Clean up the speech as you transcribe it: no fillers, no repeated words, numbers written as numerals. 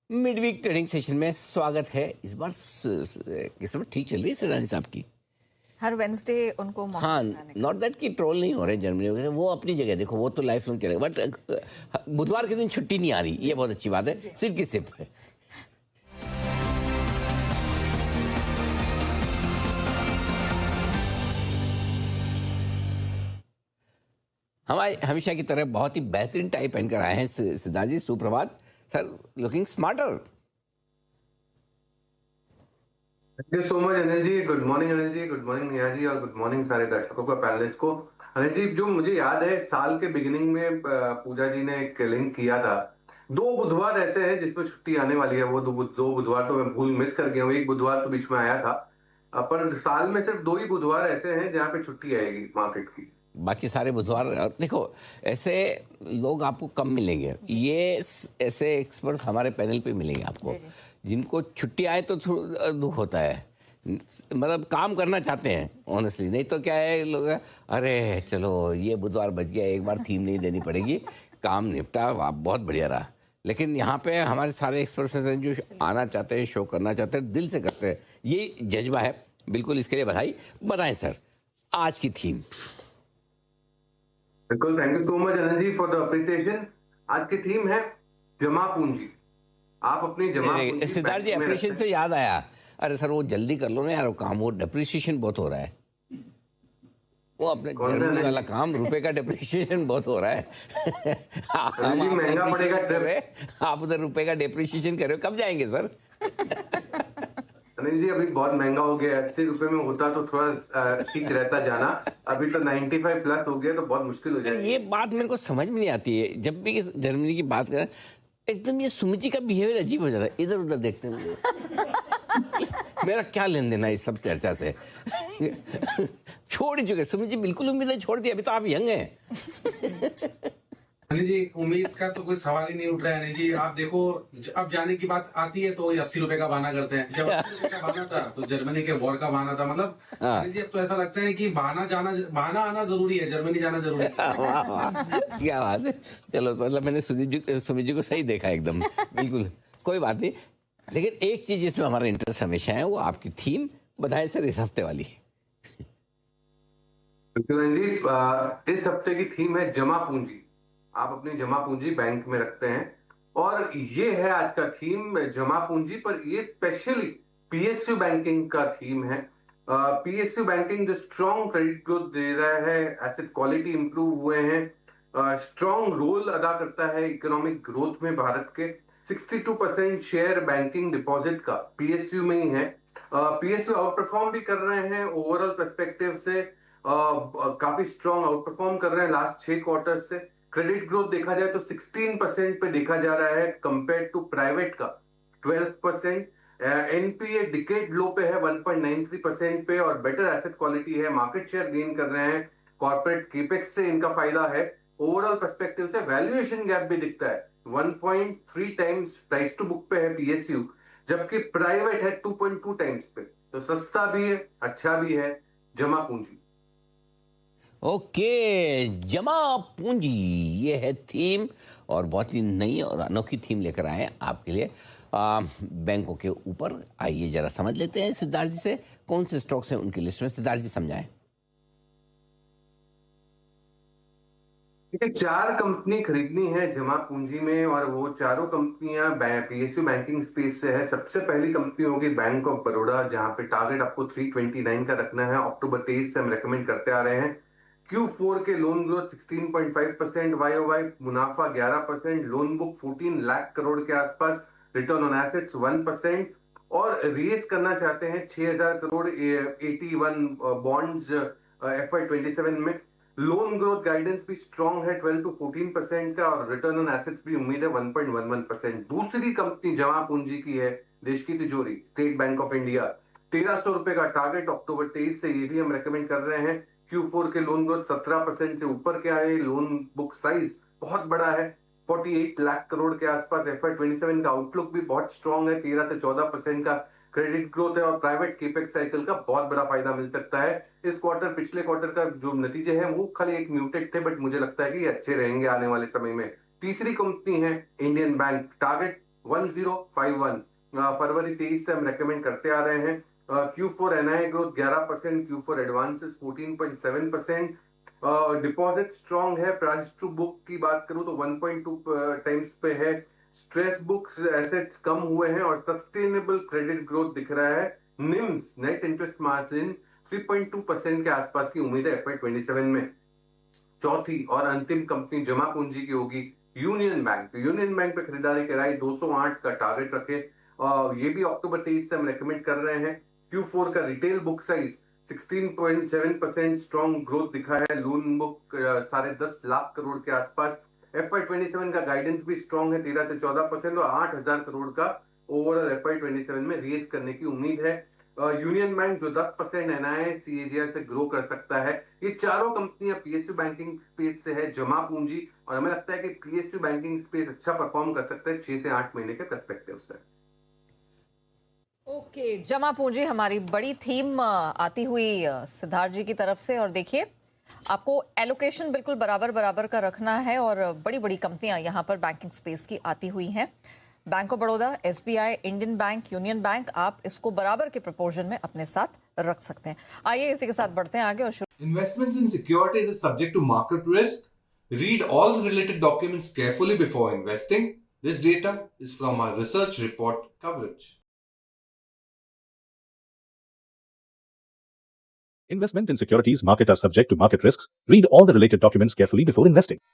Mid week trading session में स्वागत है। इस बार किस्मत ठीक चल रही है सिरानी साहब की। हर वेंसडे उनको मौका हाँ, मिलता है नॉट दैट कि ट्रोल नहीं हो रहे जर्मनी वगैरह, वो अपनी जगह देखो, वो तो लाइफ लॉन्ग चलेगा। बट बुधवार के दिन छुट्टी नहीं आ रही, ये बहुत अच्छी बात है। जी। सिर्फ की सिर्फ हमारे हमेशा की तरह बहुत ही बेहतरीन टाई पहनकर आए हैं सिद्धार्थ जी। सुप्रभात sir, looking smarter. Thank you so much Anil ji. Good morning Anil ji, good morning Neha ji, और गुड मॉर्निंग सारे दर्शकों को, पैनलिस्ट को। अनिल जी, जो मुझे याद है साल के बिगिनिंग में पूजा जी ने एक लिंक किया था। दो बुधवार ऐसे हैं जिसमें छुट्टी आने वाली है। वो दो बुधवार तो मैं भूल मिस कर गया हूँ, एक बुधवार तो बीच में आया था। पर साल में सिर्फ दो ही बुधवार ऐसे हैं जहाँ पे छुट्टी आएगी मार्केट की। बाकी सारे बुधवार देखो, ऐसे लोग आपको कम मिलेंगे। ये ऐसे एक्सपर्ट हमारे पैनल पे मिलेंगे आपको, जी, जी। जिनको छुट्टी आए तो थोड़ा दुख होता है। मतलब काम करना चाहते हैं ऑनेस्टली, नहीं तो क्या है लोग, अरे चलो ये बुधवार बच गया, एक बार थीम नहीं देनी पड़ेगी, काम निपटा, आप बहुत बढ़िया रहा। लेकिन यहाँ पे हमारे सारे एक्सपर्ट्स हैं जो आना चाहते हैं, शो करना चाहते हैं, दिल से करते हैं, ये जज्बा है। बिल्कुल, इसके लिए बधाई। बताएं सर, आज की थीम। बिल्कुल, thank you so much Anil ji for the appreciation. आज की थीम है जमा पूंजी। आप अपनी जमा पूंजी सिद्धार्थ जी, बैंक में अप्रिशिएशन रखते से हैं। याद आया, अरे सर वो जल्दी कर लो ना यार, वो काम, वो डिप्रिसिएशन बहुत हो रहा है। वो अपने कौन सा जर्मनी अनिल वाला जी? काम, रुपए का डिप्रिसिएशन बहुत हो रहा है। अनिल हम जी, आप महंगा पड़ेगा appreciation कर रहे ट्रिप। हैं, आप उधर रुपए का डिप्रिसिएशन कर रहे हो, कब जाएंगे सर? अनिल जी, अभी बहुत महंगा हो गया है। 80 रुपए में होता तो थोड़ा ठीक रहता जाना। अभी तो 95 प्लस हो गया तो बहुत मुश्किल हो यार ये जाएगी। बात मेरे को समझ में नहीं आती है, जब भी जर्मनी की बात करें एकदम ये सुमिति का बिहेवियर अजीब हो जाता है, इधर उधर देखते हैं। मेरा क्या लेन देना है इस सब चर्चा से? छोड़ ही चुके सुमित जी, बिल्कुल उम्मीदें छोड़ दी, अभी तो आप यंग हैं। अनिल जी, उम्मीद का तो कोई सवाल ही नहीं उठ रहा है। अनिल जी, आप देखो, अब जाने की बात आती है तो 80 रुपए का बहाना करते हैं। जब 80 रुपए का बहाना था तो जर्मनी के वॉर का बहाना था। मतलब हाँ। अनिल जी, अब तो ऐसा लगता है कि बहाना आना जरूरी है, जर्मनी जाना जरूरी है। वाह वाह, क्या बात है। चलो, मतलब मैंने सुमित जी को सही देखा एकदम। बिल्कुल, कोई बात नहीं। लेकिन एक चीज जिसमें हमारा इंटरेस्ट हमेशा है, वो आपकी थीम बताएं सर इस हफ्ते वाली। बिल्कुल अनिल जी, इस हफ्ते की थीम है जमा पूंजी। आप अपनी जमा पूंजी बैंक में रखते हैं, और ये है आज का थीम जमा पूंजी। पर ये स्पेशली पीएसयू बैंकिंग का थीम है। पीएसयू बैंकिंग जो स्ट्रॉन्ग क्रेडिट ग्रोथ दे रहा है, एसेट क्वालिटी इंप्रूव हुए हैं, स्ट्रॉन्ग रोल अदा करता है इकोनॉमिक ग्रोथ में। भारत के 62% शेयर बैंकिंग डिपॉजिट का पीएसयू में ही है। पीएसयू आउट परफॉर्म भी कर रहे हैं ओवरऑल पर्सपेक्टिव से। काफी स्ट्रॉन्ग आउट परफॉर्म कर रहे हैं लास्ट 6 क्वार्टर से। क्रेडिट ग्रोथ देखा जाए तो 16% पे देखा जा रहा है, कंपेयर टू प्राइवेट का 12%। एनपीए डिकेड लो पे है 1.93% पे, और बेटर एसेट क्वालिटी है, मार्केट शेयर गेन कर रहे हैं। कॉर्पोरेट केपेक्स से इनका फायदा है। ओवरऑल पर्सपेक्टिव से वैल्यूएशन गैप भी दिखता है, 1.3 टाइम्स प्राइस टू बुक पे है पीएसयू, जबकि प्राइवेट है 2.2 टाइम्स पे। तो सस्ता भी है, अच्छा भी है, जमा पूंजी। ओके, जमा पूंजी, ये है थीम, और बहुत ही नई और अनोखी थीम लेकर आए हैं आपके लिए। बैंकों के ऊपर आइए जरा समझ लेते हैं सिद्धार्थ जी से, कौन से स्टॉक्स हैं उनकी लिस्ट में। सिद्धार्थ जी समझाएं। देखिए, 4 कंपनी खरीदनी है जमा पूंजी में, और वो चारों कंपनियां पीएसयू बैंकिंग स्पेस से है। सबसे पहली कंपनी होगी बैंक ऑफ बड़ौदा, जहां पे टारगेट आपको 329 का रखना है। अक्टूबर 23 से हम रेकमेंड करते आ रहे हैं। Q4 के लोन ग्रोथ 16.5% वाईओवाई, मुनाफा 11%, लोन बुक 14 लाख करोड़ के आसपास, रिटर्न ऑन एसेट्स 1%, और रेस करना चाहते हैं 6000 करोड़ 81 बॉन्ड्स FY27 में। लोन ग्रोथ गाइडेंस भी स्ट्रांग है 12 to 14% का, और रिटर्न ऑन एसेट्स भी उम्मीद है 1.11%। दूसरी कंपनी जमा पूंजी की है देश की तिजोरी, स्टेट बैंक ऑफ इंडिया। 1300 रुपए का टारगेट अक्टूबर 23 से, ये भी हम रेकमेंड कर रहे हैं। Q4 के लोन ग्रोथ 17% से ऊपर के आए, लोन बुक साइज बहुत बड़ा है, 48 लाख करोड़ के आसपास। FY27 का आउटलुक भी बहुत स्ट्रांग है, 13 से 14% का क्रेडिट ग्रोथ है, और प्राइवेट केपेक्स साइकिल का बहुत बड़ा फायदा मिल सकता है। इस क्वार्टर पिछले क्वार्टर का जो नतीजे हैं वो खाली एक म्यूटेड थे, बट मुझे लगता है कि ये अच्छे रहेंगे आने वाले समय में। तीसरी कंपनी है इंडियन बैंक, टारगेट 1051। फरवरी 23 से हम रेकमेंड करते आ रहे हैं। Q4 NII growth 11%, Q4 advances 14.7%। Deposit strong है। प्राइस टू बुक की बात करूं तो 1.2 टाइम्स पे है। स्ट्रेस बुक्स एसेट्स कम हुए हैं और सस्टेनेबल क्रेडिट ग्रोथ दिख रहा है। निम्स नेट इंटरेस्ट मार्जिन 3.2% के आसपास की उम्मीद है FY27 में। चौथी और अंतिम कंपनी जमा पूंजी की होगी यूनियन बैंक। तो यूनियन बैंक पे खरीदारी कराई, 208 का टारगेट रखे। और ये भी अक्टूबर 23 से हम रेकमेंड कर रहे हैं। Q4 का retail book size 16.7% strong growth दिखा है। लोन बुक 10.5 लाख करोड़ के आसपास। FY27 का गाइडेंस भी स्ट्रॉन्ग है, 13 से 14% और 8,000 करोड़ का ओवरऑल FY27 में रेज करने की उम्मीद है। यूनियन बैंक जो 10% NII CAGR से ग्रो कर सकता है। ये चारों कंपनियां PSU बैंकिंग स्पेस से है, जमा पूंजी, और हमें लगता है कि PSU बैंकिंग स्पेस अच्छा परफॉर्म कर सकता है 6 से 8 महीने के पर्सपेक्टिव से। ओके, जमा पूंजी हमारी बड़ी थीम आती हुई सिद्धार्थ जी की तरफ से। और देखिए, आपको एलोकेशन बिल्कुल बराबर बराबर का रखना है और बड़ी बड़ी कंपनियां यहां पर बैंकिंग स्पेस की आती हुई हैं। Bank of Baroda, SBI, Indian bank, union bank, आप इसको बराबर के प्रोपोर्शन में अपने साथ रख सकते हैं। आइए इसी के साथ बढ़ते हैं आगे और Investments in securities is subject to market risk. Read all the related documents carefully before investing. This data is from our research report coverage. Investment in securities market are subject to market risks. Read all the related documents carefully before investing.